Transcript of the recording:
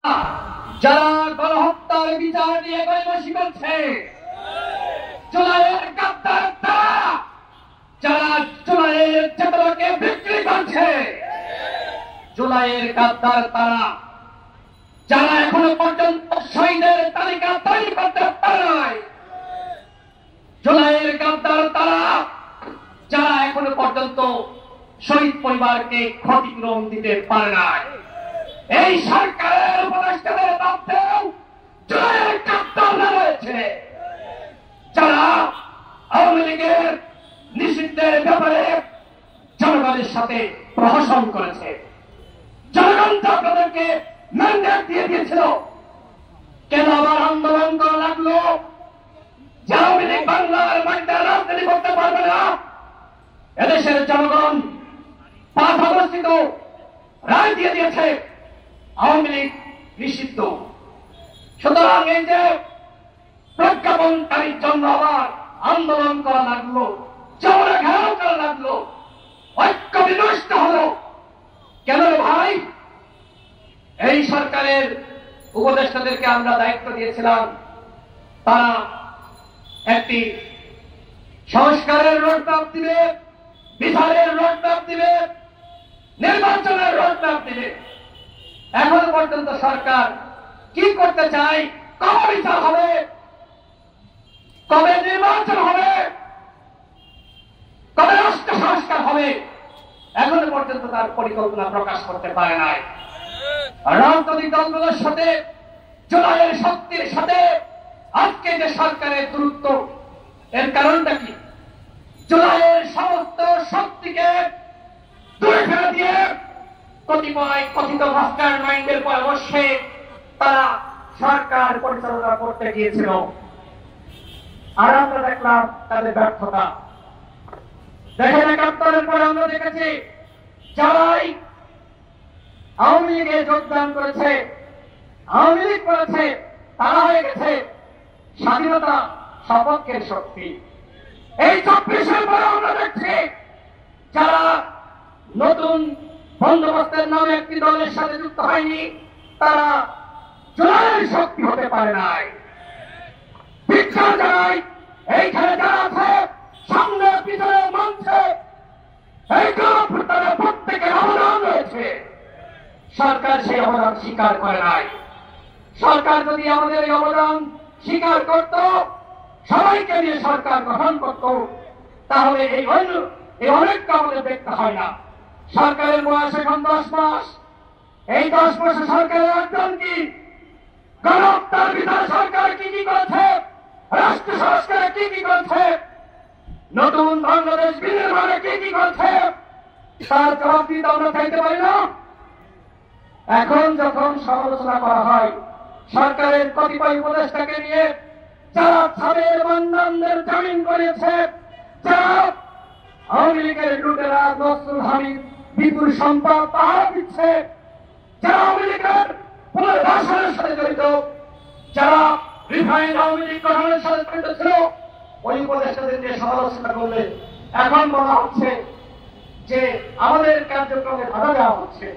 যারা গণহত্যার বিচার নিয়ে গরিমসি করছে, জুলাইয়ের গাদ্দার তারা, যারা জুলাইয়ের চেতনাকে বিক্রি করছে, জুলাইয়ের গাদ্দার তারা, যারা এখনো পর্যন্ত শহীদের তালিকা তৈরি করতে পারে নাই, জুলাইয়ের গাদ্দার তারা, যারা এখনো পর্যন্ত শহীদ পরিবারকে ক্ষতিপূরণ দিতে পারে নাই। এই সরকারের উপদেষ্টাদের মধ্যেও জুলাইয়ের গাদ্দাররা রয়েছে, যারা আওয়ামী লীগের নিষিদ্ধের ব্যাপারে জনগণের সাথে প্রহসন করেছে। জনগণ তো আপনাদেরকে ম্যান্ডেট দিয়ে দিয়েছিল, কেন আবার আন্দোলন করা লাগলো? যে আওয়ামী লীগ বাংলার মাটিতে রাজনীতি করতে পারবে না, এদেশের জনগণ 5 আগস্ট রায় দিয়ে দিয়েছে আওয়ামী লীগ নিষিদ্ধ। সুতরাং এই যে প্রজ্ঞাপনকারীর জন্য আবার আন্দোলন করা লাগলো, চওড়া ঘেরাও করা লাগলো, ঐক্য বিনষ্ট হলো কেন ভাই? এই সরকারের উপদেষ্টাদেরকে আমরা দায়িত্ব দিয়েছিলাম, তারা একটি সংস্কারের রোডম্যাপ দিবে, বিচারের রোডম্যাপ দিবে, নির্বাচনের রোডম্যাপ দিবে। এখন পর্যন্ত সরকার কি করতে চায়? কবে বিচার হবে, কবে নির্বাচন হবে, কবে রাষ্ট্র সংস্কার হবে, এখনো পর্যন্ত তার পরিকল্পনা প্রকাশ করতে পারে নাই। রাজনৈতিক দলগুলোর সাথে, জুলাইয়ের শক্তির সাথে আজকে যে সরকারের দূরত্ব, এর কারণটা কি? জুলাইয়ের সমস্ত শক্তিকে দূরে ফেলে দিয়ে কতিপয় কথিত মাস্টার মাইন্ডের পরামর্শে তারা সরকার পরিচালনা করতে গিয়েছিল, আর আমরা দেখলাম তাদের ব্যর্থতা। দেখেন, 71-এর পরে আমরা দেখেছি যারাই আওয়ামী লীগে যোগদান করেছে, আওয়ামী লীগ করেছে, তারা হয়ে গেছে স্বাধীনতা সপক্ষের শক্তি। এই 24-এর পরে আমরা দেখছি যারা নতুন বন্দোবস্তের নামে একটি দলের সাথে যুক্ত হয়নি, তারা জুলাইয়ের শক্তি হতে পারে নাই। বিচার জানাই এইখানে যারা আছে, সামনে পিছনে মঞ্চে, এই গণঅভ্যুত্থানের প্রত্যেকের অবদান রয়েছে। সরকার সেই অবদান স্বীকার করে নাই। সরকার যদি আমাদের এই অবদান স্বীকার করত, সবাইকে নিয়ে সরকার গঠন করত, তাহলে এই অনেকটা আমাদের দেখতে হয় না। সরকারের বয়স এখন 10 মাস। এই 10 মাসে সরকারের অর্জন কি? গণহত্যার বিচারে সরকার কি কি করেছে, রাষ্ট্র সংস্কারে কি কি করেছে, নতুন বাংলাদেশ বিনির্মাণে কি কি করেছে, তার জবাব দিতে আমরা চাইতে পারি না। এখন যখন সমালোচনা করা হয় সরকারের কতিপয় উপদেষ্টাকে নিয়ে, যারা ছাদের বান্দানদের জামিন করেছে, যারা আওয়ামী লীগের লুটেরা নসরুল হামিদ বিপুল সম্পদ পাহারা দিচ্ছে, যারা আওয়ামী লীগের পুনর্বাসনের সাথে জড়িত, যারা রিফাইন্ড আওয়ামী লীগ গঠনের সাথে জড়িত ছিল, ওই উপদেষ্টাদের নিয়ে সমালোচনা করলে এখন বলা হচ্ছে যে আমাদের কার্যক্রমে বাধা দেওয়া হচ্ছে।